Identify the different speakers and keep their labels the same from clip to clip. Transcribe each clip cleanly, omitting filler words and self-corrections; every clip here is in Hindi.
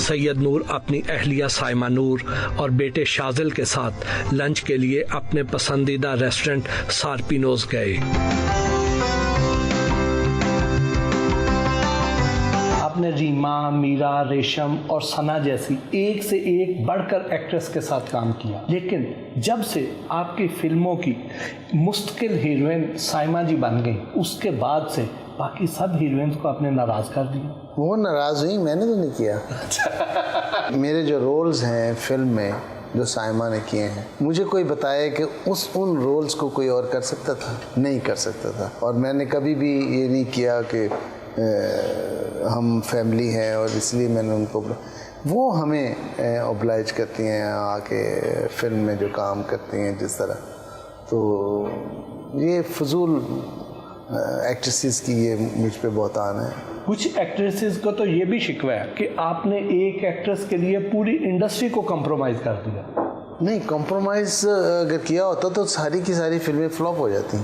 Speaker 1: सैयद नूर अपनी अहलिया साइमा नूर और बेटे शाजिल के साथ लंच के लिए अपने पसंदीदा रेस्टोरेंट सारपिनोज गए।
Speaker 2: आपने रीमा, मीरा, रेशम और सना जैसी एक से एक बढ़कर एक्ट्रेस के साथ काम किया, लेकिन जब से आपकी फिल्मों की मुस्तकिल हीरोइन साइमा जी बन गई, उसके बाद से बाकी सब हीरोइंस को आपने नाराज़ कर दिया।
Speaker 3: वो नाराज़ हुई, मैंने तो नहीं किया। मेरे जो रोल्स हैं फिल्म में जो साइमा ने किए हैं, मुझे कोई बताए कि उन रोल्स को कोई और कर सकता था? नहीं कर सकता था। और मैंने कभी भी ये नहीं किया कि हम फैमिली हैं और इसलिए मैंने उनको, वो हमें ओब्लाइज करती हैं आके फिल्म में जो काम करती हैं जिस तरह, तो ये फजूल एक्ट्रेसेस की ये मुझ पे बहुत आन है।
Speaker 2: कुछ एक्ट्रेसेस को तो ये भी शिकवा है कि आपने एक एक्ट्रेस के लिए पूरी इंडस्ट्री को कॉम्प्रोमाइज़ कर दिया।
Speaker 3: नहीं, कॉम्प्रोमाइज़ अगर किया होता तो सारी की सारी फिल्में फ्लॉप हो जाती,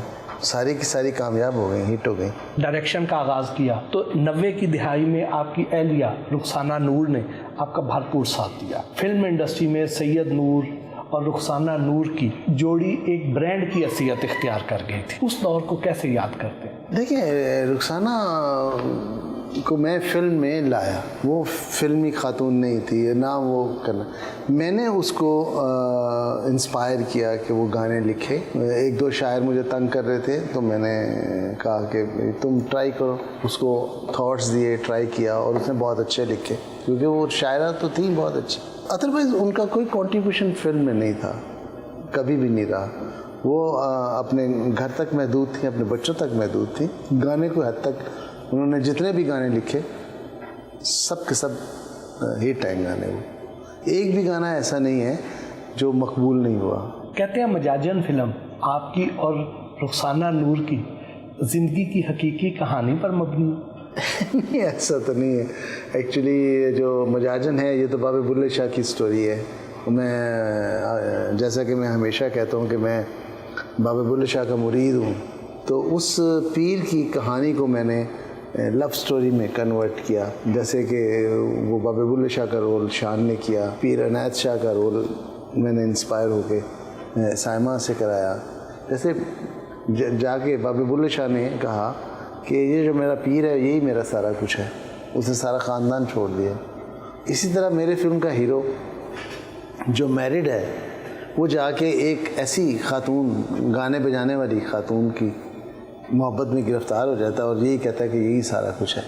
Speaker 3: सारी की सारी कामयाब हो गई, हिट हो गई।
Speaker 2: डायरेक्शन का आगाज़ किया तो 90 की दिहाई में आपकी अहलिया रुखसाना नूर ने आपका भरपूर साथ दिया। फिल्म इंडस्ट्री में सैयद नूर और रुखसाना नूर की जोड़ी एक ब्रांड की हैसियत इख्तियार कर गई थी। उस दौर को कैसे याद करते हैं?
Speaker 3: देखिए, रुखसाना को मैं फिल्म में लाया, वो फिल्मी खातून नहीं थी ना, वो करना, मैंने उसको इंस्पायर किया कि वो गाने लिखे। एक दो शायर मुझे तंग कर रहे थे तो मैंने कहा कि तुम ट्राई करो, उसको थॉट्स दिए, ट्राई किया और उसने बहुत अच्छे लिखे, क्योंकि वो शायरा तो थी बहुत अच्छी। अदरवाइज़ उनका कोई कंट्रीब्यूशन फिल्म में नहीं था, कभी भी नहीं रहा। वो अपने घर तक महदूद थी, अपने बच्चों तक महदूद थी। गाने को हद तक उन्होंने जितने भी गाने लिखे सब के सब हिट हैं गाने। वो एक भी गाना ऐसा नहीं है जो मकबूल नहीं हुआ।
Speaker 2: कहते हैं मजाजन फिल्म आपकी और रुखसाना नूर की ज़िंदगी की हकीकी कहानी पर मबनी।
Speaker 3: नहीं, ऐसा तो नहीं है। एक्चुअली जो मजाजन है ये तो बाबे बुल्ले शाह की स्टोरी है। मैं जैसा कि मैं हमेशा कहता हूँ कि मैं बाबे बुल्ले शाह का मुरीद हूँ, तो उस पीर की कहानी को मैंने लव स्टोरी में कन्वर्ट किया। जैसे कि वो बाबे बुल्ले शाह का रोल शान ने किया, पीर अनायत शाह का रोल मैंने इंस्पायर होके साइमा से कराया। जैसे जाके बाबे बुल्ले शाह ने कहा कि ये जो मेरा पीर है यही मेरा सारा कुछ है, उसने सारा ख़ानदान छोड़ दिया। इसी तरह मेरे फिल्म का हीरो जो मैरिड है वो जाके एक ऐसी खातून, गाने बजाने वाली खातून की मोहब्बत में गिरफ़्तार हो जाता है और यही कहता है कि यही सारा कुछ है,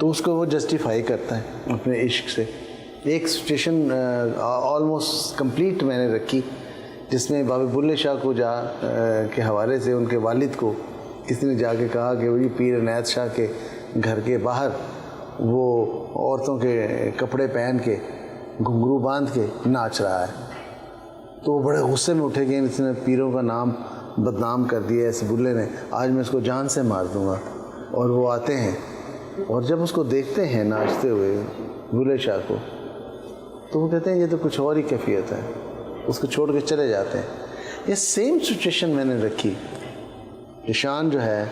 Speaker 3: तो उसको वो जस्टिफाई करता है अपने इश्क से। एक सिचुएशन ऑलमोस्ट कंप्लीट मैंने रखी जिसमें बाबे बुल्ले शाह को के हवाले से उनके वालिद को किसी ने जाके कहा कि वही पीर अनायत शाह के घर के बाहर वो औरतों के कपड़े पहन के घुंघरू बांध के नाच रहा है। तो वो बड़े गुस्से में उठे कि इसने पीरों का नाम बदनाम कर दिया इस बुल्ले ने, आज मैं इसको जान से मार दूंगा। और वो आते हैं और जब उसको देखते हैं नाचते हुए बुल्ले शाह को, तो वो कहते हैं ये तो कुछ और ही कैफियत है, उसको छोड़ के चले जाते हैं। ये सेम सिचुएशन मैंने रखी। शान जो है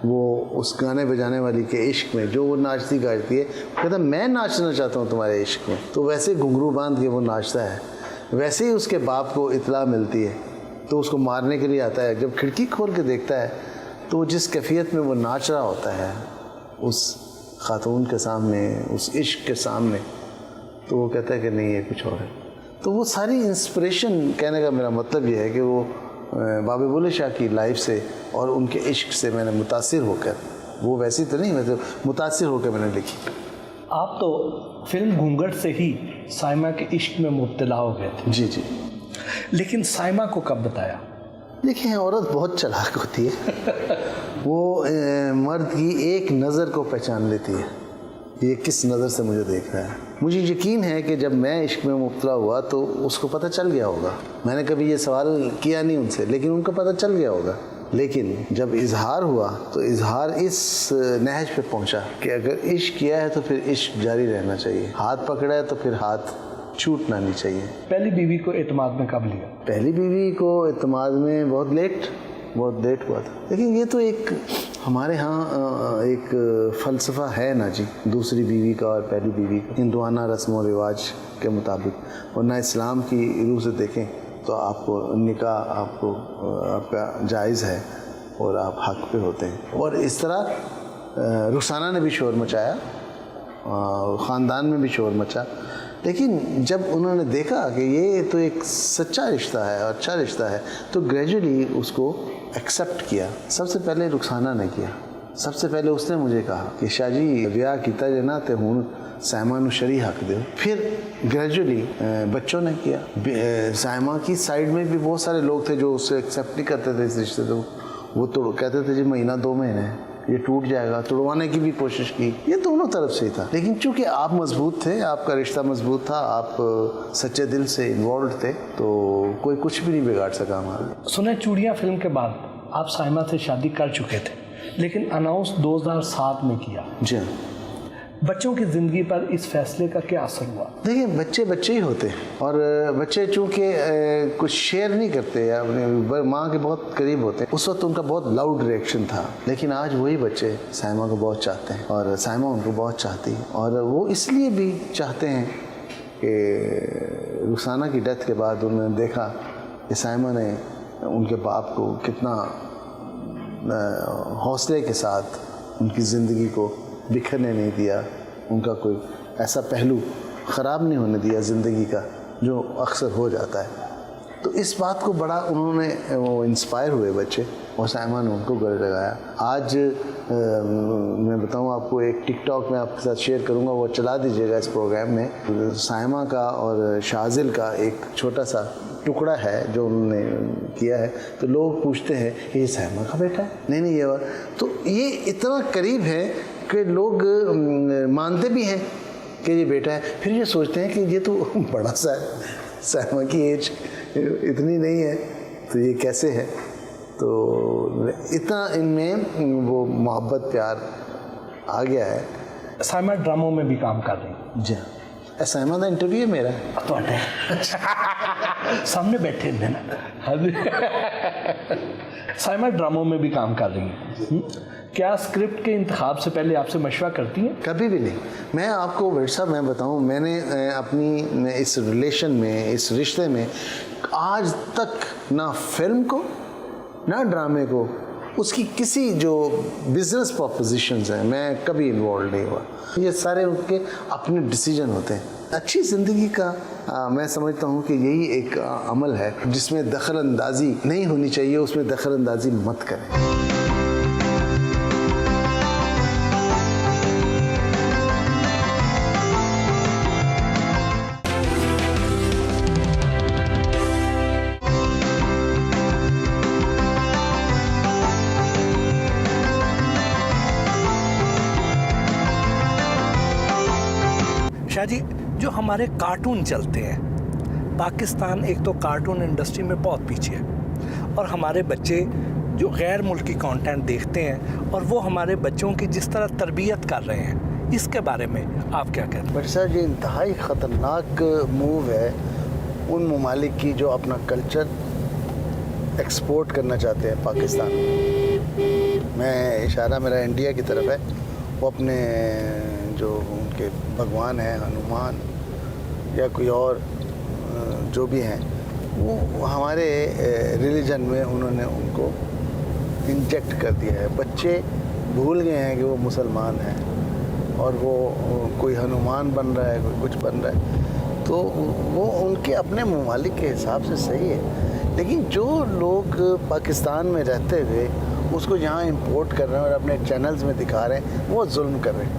Speaker 3: वो उस गाने बजाने वाली के इश्क में जो वो नाचती गाती है, कहता मैं नाचना चाहता हूँ तुम्हारे इश्क में, तो वैसे घुंघरू बांध के वो नाचता है। वैसे ही उसके बाप को इत्तला मिलती है तो उसको मारने के लिए आता है। जब खिड़की खोल के देखता है तो जिस कैफियत में वो नाच रहा होता है उस खातून के सामने, उस इश्क के सामने, तो वो कहता है कि नहीं ये कुछ और है। तो वो सारी इंस्पिरेशन, कहने का मेरा मतलब ये है कि वो बाबे बुल्ले शाह की लाइफ से और उनके इश्क से मैंने मुतासिर होकर, वो वैसी तो नहीं, मतलब मुतासिर होकर मैंने लिखी।
Speaker 2: आप तो फिल्म घूंघट से ही साइमा के इश्क में मुब्तला हो गए थे।
Speaker 3: जी जी।
Speaker 2: लेकिन साइमा को कब बताया?
Speaker 3: देखिए, औरत बहुत चालाक होती है। वो मर्द की एक नज़र को पहचान लेती है, ये किस नज़र से मुझे देख रहा है। मुझे यकीन है कि जब मैं इश्क में मुब्तला हुआ तो उसको पता चल गया होगा। मैंने कभी ये सवाल किया नहीं उनसे, लेकिन उनको पता चल गया होगा। लेकिन जब इजहार हुआ तो इजहार इस नहज पे पहुंचा कि अगर इश्क किया है तो फिर इश्क जारी रहना चाहिए, हाथ पकड़ा है तो फिर हाथ छूटना नहीं चाहिए।
Speaker 2: पहली बीवी को एतमाद में कब लिया?
Speaker 3: पहली बीवी को एतमाद में बहुत लेट हुआ था। लेकिन ये तो एक हमारे यहाँ एक फ़लसफ़ा है ना जी, दूसरी बीवी का और पहली बीवी का, हिंदुआना रस्म व रिवाज के मुताबिक, वरना इस्लाम की रूह से देखें तो आपको निकाह आपका जायज़ है और आप हक पे होते हैं। और इस तरह रुखसाना ने भी शोर मचाया, ख़ानदान में भी शोर मचा, लेकिन जब उन्होंने देखा कि ये तो एक सच्चा रिश्ता है और अच्छा रिश्ता है, तो ग्रेजुअली उसको एक्सेप्ट किया। सबसे पहले रुखसाना ने किया, सबसे पहले उसने मुझे कहा कि शाह जी ब्याह किया जाना तो हुण सायमा नूं शरी हक दो। फिर ग्रेजुअली बच्चों ने किया। सायमा की साइड में भी बहुत सारे लोग थे जो उससे एक्सेप्ट नहीं करते थे इस रिश्ते को, वो तो कहते थे जी महीना 2 महीने ये टूट जाएगा, तोड़वाने की भी कोशिश की। ये दोनों तरफ से ही था, लेकिन चूंकि आप मजबूत थे, आपका रिश्ता मजबूत था, आप सच्चे दिल से इन्वॉल्व थे, तो कोई कुछ भी नहीं बिगाड़ सका हमारा।
Speaker 2: सुने चूड़ियाँ फिल्म के बाद आप सायमा से शादी कर चुके थे, लेकिन अनाउंस 2007 में किया। जी, बच्चों की ज़िंदगी पर इस फैसले का क्या असर हुआ?
Speaker 3: देखिए, बच्चे बच्चे ही होते हैं, और बच्चे चूँकि कुछ शेयर नहीं करते या अपने माँ के बहुत करीब होते हैं। उस वक्त उनका बहुत लाउड रिएक्शन था, लेकिन आज वही बच्चे सायमा को बहुत चाहते हैं और सायमा उनको बहुत चाहती है। और वो इसलिए भी चाहते हैं कि रुखसाना की डेथ के बाद उन्होंने देखा कि सायमा ने उनके बाप को कितना हौसले के साथ उनकी ज़िंदगी को बिखरने नहीं दिया, उनका कोई ऐसा पहलू ख़राब नहीं होने दिया ज़िंदगी का जो अक्सर हो जाता है। तो इस बात को बड़ा उन्होंने वो इंस्पायर हुए बच्चे, और सायमा ने उनको गले लगाया। आज मैं बताऊं आपको, एक टिकटॉक में आपके साथ शेयर करूंगा, वो चला दीजिएगा इस प्रोग्राम में। सायमा का और शाजिल का एक छोटा सा टुकड़ा है जो उन्होंने किया है, तो लोग पूछते हैं ये सायमा का बेटा है, नहीं ये और, तो ये इतना करीब है कि लोग मानते भी हैं कि ये बेटा है, फिर ये सोचते हैं कि ये तो बड़ा सा है, सायमा की एज इतनी नहीं है, तो ये कैसे है। तो इतना इनमें वो मोहब्बत प्यार आ गया है।
Speaker 2: सायमा ड्रामों में भी काम कर रही हैं।
Speaker 3: जी, सायमा का इंटरव्यू है मेरा
Speaker 2: सामने बैठे हैं ना। सायमा ड्रामों में भी काम कर रही हैं। क्या स्क्रिप्ट के इंतखाब से पहले आपसे मशवरा करती हैं?
Speaker 3: कभी भी नहीं। मैं आपको वैसा मैं बताऊं, मैंने अपनी इस रिलेशन में, इस रिश्ते में आज तक ना फिल्म को ना ड्रामे को, उसकी किसी जो बिजनेस प्रपोजिशंस हैं, मैं कभी इन्वॉल्व नहीं हुआ। ये सारे उनके अपने डिसीजन होते हैं। अच्छी ज़िंदगी का मैं समझता हूँ कि यही एक अमल है जिसमें दखल अंदाजी नहीं होनी चाहिए, उसमें दखल अंदाजी मत करें।
Speaker 2: शाह जी, जो हमारे कार्टून चलते हैं, पाकिस्तान एक तो कार्टून इंडस्ट्री में बहुत पीछे है, और हमारे बच्चे जो गैर मुल्की कंटेंट देखते हैं और वो हमारे बच्चों की जिस तरह तरबियत कर रहे हैं, इसके बारे में आप क्या कहते हैं?
Speaker 3: बट सर, ये इंतहाई ख़तरनाक मूव है उन ममालिक की जो अपना कल्चर एक्सपोर्ट करना चाहते हैं पाकिस्तान। मैं इशारा मेरा इंडिया की तरफ है। वो अपने जो उनके भगवान हैं, हनुमान या कोई और जो भी हैं, वो हमारे रिलीजन में उन्होंने उनको इंजेक्ट कर दिया है। बच्चे भूल गए हैं कि वो मुसलमान हैं और वो कोई हनुमान बन रहा है, कोई कुछ बन रहा है। तो वो उनके अपने ममालिक के हिसाब से सही है, लेकिन जो लोग पाकिस्तान में रहते हुए उसको यहाँ इंपोर्ट कर रहे हैं और अपने चैनल्स में दिखा रहे हैं, वो जुल्म कर रहे हैं।